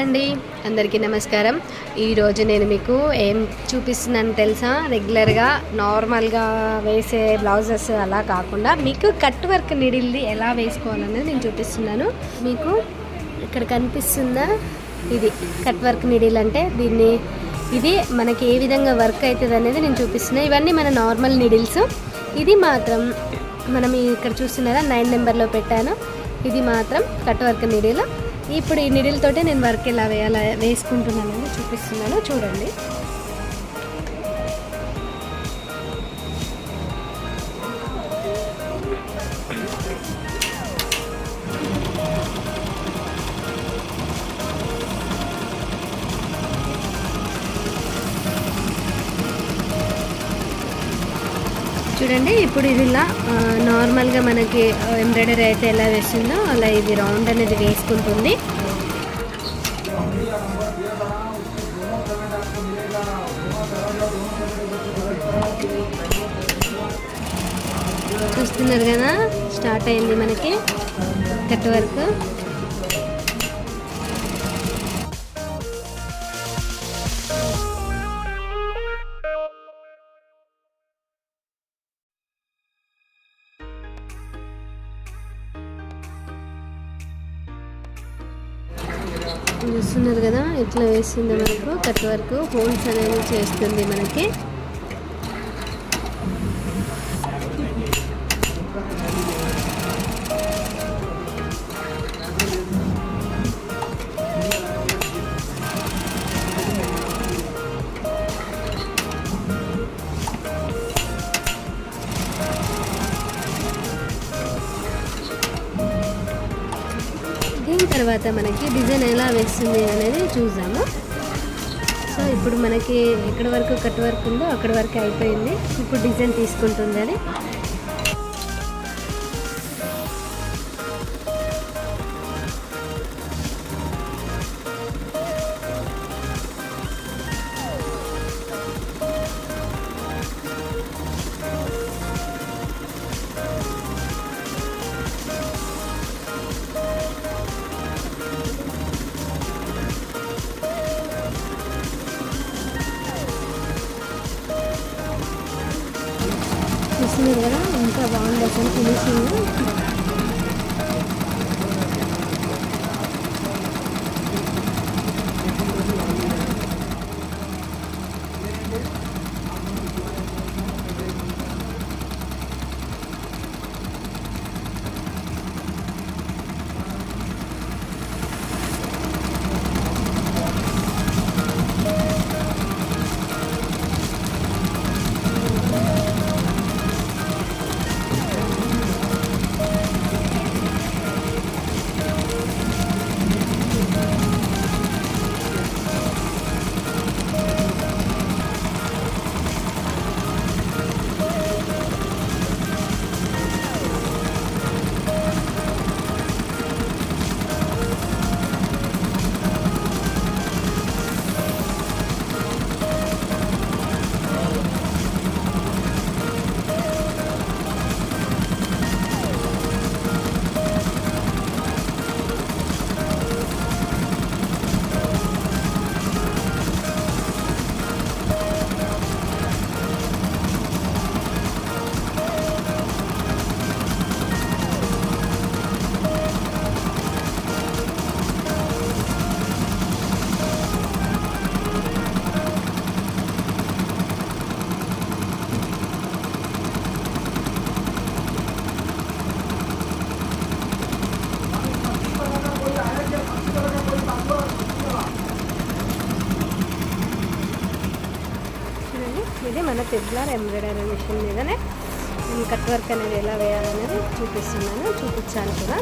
అండి, అందరికీ నమస్కారం. ఈరోజు నేను మీకు ఏం చూపిస్తున్నాను తెలుసా? రెగ్యులర్గా నార్మల్గా వేసే బ్లౌజెస్ అలా కాకుండా మీకు కట్ వర్క్ నీడిల్ది ఎలా వేసుకోవాలనేది నేను చూపిస్తున్నాను. మీకు ఇక్కడ కనిపిస్తుందా? ఇది కట్ వర్క్ నీడిల్ అంటే ఇది మనకి ఏ విధంగా వర్క్ అవుతుంది అనేది నేను చూపిస్తున్నాను. ఇవన్నీ మన నార్మల్ నీడిల్స్. ఇది మాత్రం మనం ఇక్కడ చూస్తున్నారా 9 నెంబర్లో పెట్టాను. ఇది మాత్రం కట్ వర్క్ నీడిల్. ఇప్పుడు ఈ నీడిల్ తోటే నేను వర్క్ ఎలా వేసుకుంటున్నానని చూపిస్తున్నాను, చూడండి. చూడండి, ఇప్పుడు ఇది ఇలా నార్మల్గా మనకి ఎంబ్రాయిడరీ అయితే ఎలా వేస్తుందో అలా ఇది రౌండ్ అనేది వేసుకుంటుంది. చూస్తున్నారు కదా, స్టార్ట్ అయింది మనకి కట్ వర్క్. చూస్తున్నారు కదా, ఇట్లా వేస్తుంది మనకు కట్ వర్క్. హోల్స్ అనేది చేస్తుంది మనకి. దీని తర్వాత మనకి డిజైన్ ఎలా వేస్తుంది అనేది చూద్దాము. సో ఇప్పుడు మనకి ఎక్కడి వరకు కట్ వర్క్ ఉందో అక్కడి వరకు అయిపోయింది. ఇప్పుడు డిజైన్ తీసుకుంటుంది అది. చూస్తున్నారు కదా, ఇంకా బాగుంది అసలు ఫినిషింగ్. ఇది మన రెగ్యులర్ ఎంబ్రాయిడరీ మిషన్ మీదనే నేను కట్ వర్క్ అనేది ఎలా వేయాలనేది చూపించాను కూడా.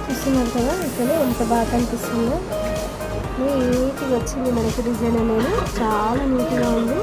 చూస్తున్నారు కదా, ఇక్కడ ఎంత బాగా కనిపిస్తుందో. నీట్గా వచ్చింది మనకి డిజైన్ అనేది, చాలా నీట్గా ఉంది.